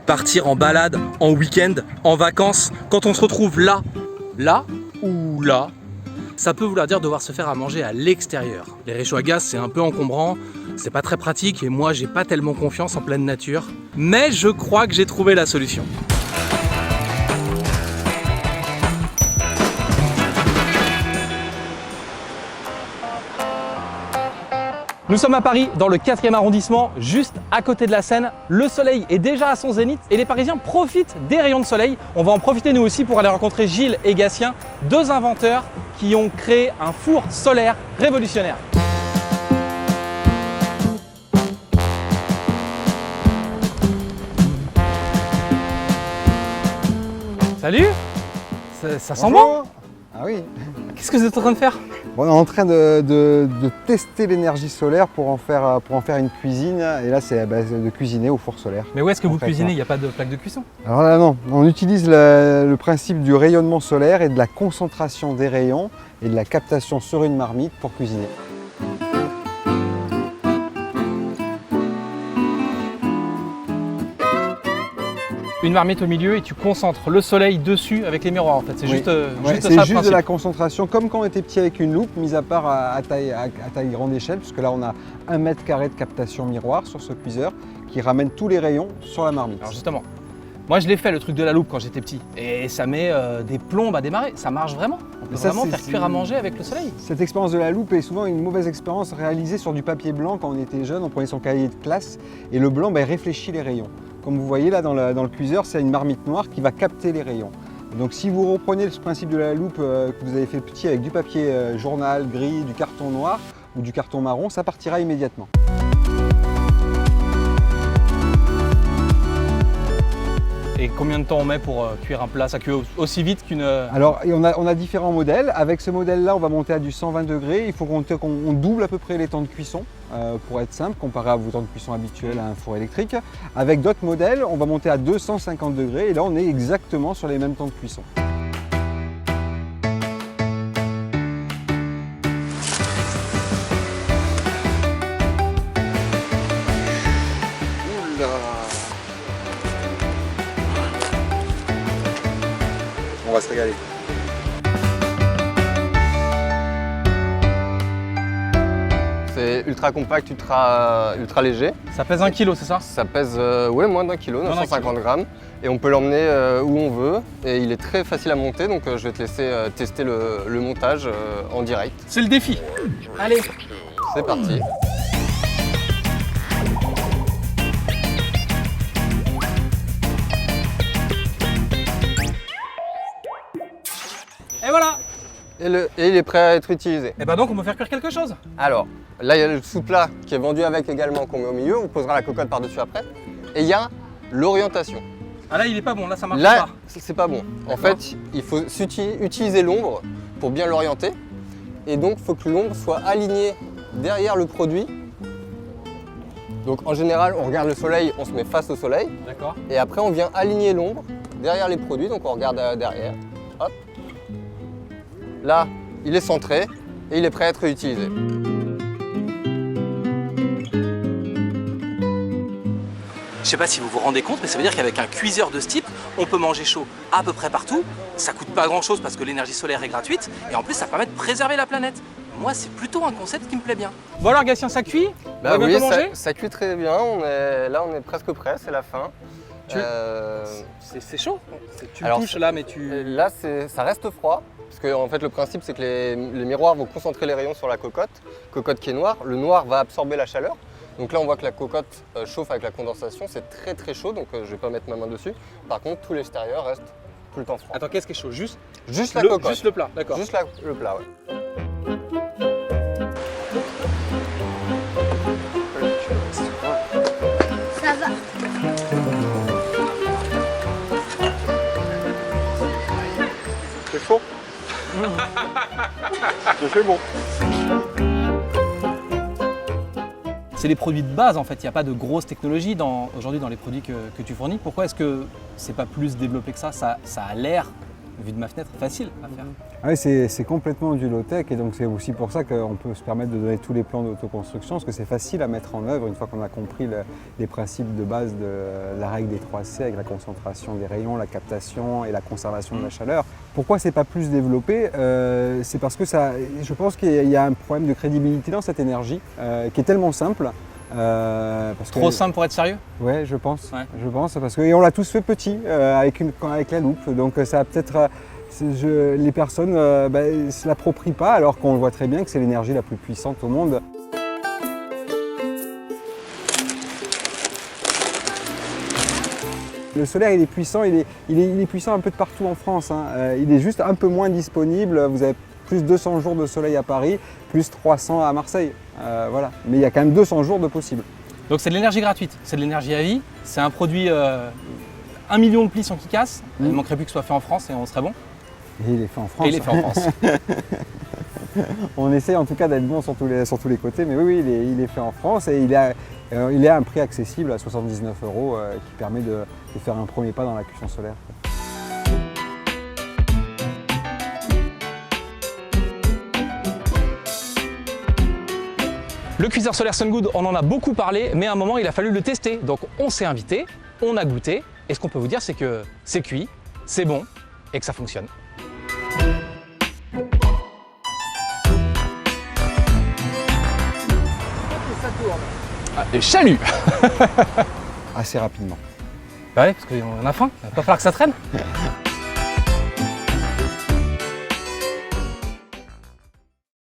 partir en balade, en week-end, en vacances, quand on se retrouve là ou là, ça peut vouloir dire devoir se faire à manger à l'extérieur. Les réchauds à gaz, c'est un peu encombrant, c'est pas très pratique et moi j'ai pas tellement confiance en pleine nature. Mais je crois que j'ai trouvé la solution. Nous sommes à Paris, dans le 4e arrondissement, juste à côté de la Seine. Le soleil est déjà à son zénith et les Parisiens profitent des rayons de soleil. On va en profiter nous aussi pour aller rencontrer Gilles et Gatien, deux inventeurs qui ont créé un four solaire révolutionnaire. Salut! Ça sent bon? Ah oui. Qu'est-ce que vous êtes en train de faire? Bon, on est en train de tester l'énergie solaire pour en faire une cuisine. Et là, c'est de cuisiner au four solaire. Mais où est-ce que vous cuisinez? Il n'y a pas de plaque de cuisson? Alors là, non. On utilise le principe du rayonnement solaire et de la concentration des rayons et de la captation sur une marmite pour cuisiner. Une marmite au milieu et tu concentres le soleil dessus avec les miroirs en fait. C'est Oui. juste Ouais, ça le c'est juste principe. de la concentration, comme quand on était petit avec une loupe, mis à part à taille grande échelle, puisque là on a 1 mètre carré de captation miroir sur ce cuiseur qui ramène tous les rayons sur la marmite. Alors justement, moi je l'ai fait le truc de la loupe quand j'étais petit et ça met des plombes à démarrer. Ça marche vraiment. On peut ça, vraiment c'est- faire cuire à manger avec le soleil. Cette expérience de la loupe est souvent une mauvaise expérience réalisée sur du papier blanc quand on était jeune, on prenait son cahier de classe et le blanc réfléchit les rayons. Comme vous voyez là dans le cuiseur, c'est une marmite noire qui va capter les rayons. Donc si vous reprenez ce principe de la loupe que vous avez fait petit avec du papier journal gris, du carton noir ou du carton marron, ça partira immédiatement. Et combien de temps on met pour cuire un plat? Ça cuit aussi vite qu'une... Alors on a différents modèles. Avec ce modèle-là, on va monter à du 120 degrés. Il faut qu'on double à peu près les temps de cuisson pour être simple, comparé à vos temps de cuisson habituels à un four électrique. Avec d'autres modèles, on va monter à 250 degrés et là on est exactement sur les mêmes temps de cuisson. On va se régaler. C'est ultra compact, ultra léger. Ça pèse 1 kg, c'est ça? Ça pèse moins d'1 kg, 950 grammes. Et on peut l'emmener où on veut. Et il est très facile à monter, donc je vais te laisser tester le montage en direct. C'est le défi. Allez. C'est parti. Et voilà. Et il est prêt à être utilisé. Et bah donc on peut faire cuire quelque chose. Alors, là il y a le sous-plat qui est vendu avec également qu'on met au milieu. On posera la cocotte par-dessus après. Et il y a l'orientation. Ah là il est pas bon, là ça marche Là, pas. c'est pas bon. En fait, il faut utiliser l'ombre pour bien l'orienter. Et donc, il faut que l'ombre soit alignée derrière le produit. Donc, en général, on regarde le soleil, on se met face au soleil. D'accord. Et après, on vient aligner l'ombre derrière les produits. Donc, on regarde derrière. Hop. Là, il est centré et il est prêt à être utilisé. Je sais pas si vous vous rendez compte, mais ça veut dire qu'avec un cuiseur de ce type, on peut manger chaud à peu près partout. Ça coûte pas grand chose parce que l'énergie solaire est gratuite et en plus ça permet de préserver la planète. Moi, c'est plutôt un concept qui me plaît bien. Bon alors Gatien, ça cuit? Bah On va oui, bientôt manger? ça cuit très bien. Là, on est presque prêt, c'est la fin. C'est chaud. Tu Alors, touches là, mais tu... Là, ça reste froid. Parce que en fait, le principe, c'est que les miroirs vont concentrer les rayons sur la cocotte qui est noire. Le noir va absorber la chaleur. Donc là, on voit que la cocotte chauffe avec la condensation. C'est très très chaud, donc je ne vais pas mettre ma main dessus. Par contre, tout l'extérieur reste tout le temps froid. Attends, qu'est-ce qui est chaud? Juste la cocotte. Juste le plat, d'accord. Juste le plat, ouais. Ça va. C'est chaud. C'est bon. C'est des produits de base en fait, il n'y a pas de grosse technologie aujourd'hui dans les produits que tu fournis. Pourquoi est-ce que c'est pas plus développé que ça a l'air vue de ma fenêtre, facile à faire. Ah oui, c'est complètement du low-tech et donc c'est aussi pour ça qu'on peut se permettre de donner tous les plans d'autoconstruction parce que c'est facile à mettre en œuvre une fois qu'on a compris les principes de base de la règle des 3C avec la concentration des rayons, la captation et la conservation de la chaleur. Pourquoi c'est pas plus développé? C'est parce que je pense qu'il y a un problème de crédibilité dans cette énergie qui est tellement simple. Trop simple pour être sérieux? Ouais, je pense, parce qu'on l'a tous fait petit avec la loupe, donc ça a peut-être les personnes ne se l'approprient pas alors qu'on voit très bien que c'est l'énergie la plus puissante au monde. Le solaire il est puissant, il est puissant un peu de partout en France, hein. Il est juste un peu moins disponible, vous avez plus 200 jours de soleil à Paris, plus 300 à Marseille, voilà. Mais il y a quand même 200 jours de possible. Donc c'est de l'énergie gratuite, c'est de l'énergie à vie, c'est un produit 1 million de plis sans qu'il casse, il ne manquerait plus que ce soit fait en France et on serait bon. Et il est fait en France. Et il est fait en France. On essaie en tout cas d'être bon sur tous les côtés, mais oui, il est fait en France et il est à un prix accessible à 79 € qui permet de faire un premier pas dans la cuisson solaire. Le cuiseur solaire Sungood, on en a beaucoup parlé, mais à un moment il a fallu le tester. Donc on s'est invité, on a goûté, et ce qu'on peut vous dire c'est que c'est cuit, c'est bon et que ça fonctionne. Ah, et chalut. Assez rapidement. Bah ouais, parce qu'on a faim, il va pas falloir que ça traîne.